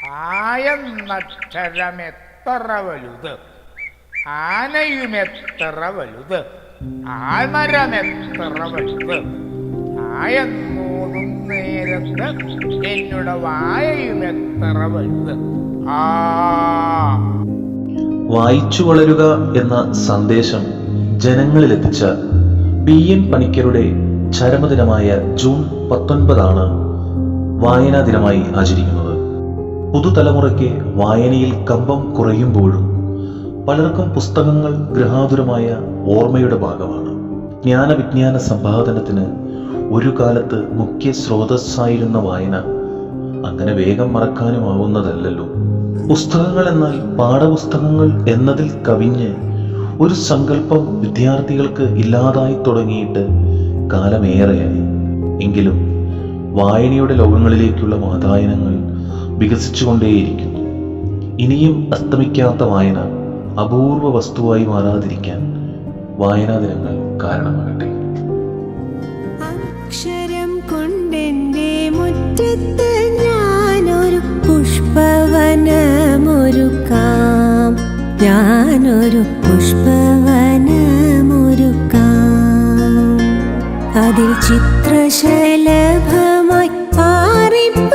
ആയെന്നക്ഷരമെത്ര വലുത്, ആനയുമെത്ര വലുത്, ആൽമരമെത്ര വലുത്, ആയെന്നോതും നേരത്ത് എന്നോട് വായയുമെത്ര വലുത്. ആ വായിച്ചു വളരുക എന്ന സന്ദേശം ജനങ്ങളിലെത്തിച്ച PN പണിക്കരുടെ ചരമദിനമായ ജൂൺ 19 വായനാ ദിനമായി ആചരിക്കുന്നത്. പുതുതലമുറയ്ക്ക് വായനയിൽ കമ്പം കുറയുമ്പോഴും പലർക്കും പുസ്തകങ്ങൾ ഗൃഹാതുരമായ ഓർമ്മയുടെ ഭാഗമാണ്. ജ്ഞാനവിജ്ഞാന സമ്പാദനത്തിന് ഒരു കാലത്ത് മുഖ്യ സ്രോതസ്സായിരുന്ന വായന അങ്ങനെ വേഗം മറക്കാനുമാവുന്നതല്ലല്ലോ. പുസ്തകങ്ങൾ എന്നാൽ പാഠപുസ്തകങ്ങൾ എന്നതിൽ കവിഞ്ഞ് ഒരു സങ്കല്പം വിദ്യാർത്ഥികൾക്ക് ഇല്ലാതായി തുടങ്ങിയിട്ട് കാലമേറെയായി. എങ്കിലും വായനയുടെ ലോകങ്ങളിലേക്കുള്ള വാതായനങ്ങൾ വികസിച്ചുകൊണ്ടേയിരിക്കുന്നു. ഇനിയും അസ്തമിക്കാത്ത വായന അപൂർവ വസ്തുവായി മാറാതിരിക്കാൻ വായനാ ദിനങ്ങൾ കാരണമാകട്ടെ. അക്ഷരം കൊണ്ടെന്റെ മുറ്റത്ത് ഞാനൊരു പുഷ്പവനമൊരുക്കാം, ഞാനൊരു പുഷ്പവനമൊരുക്കാം. അതിൽ ചിത്രശലഭമായി പാറിപ്പ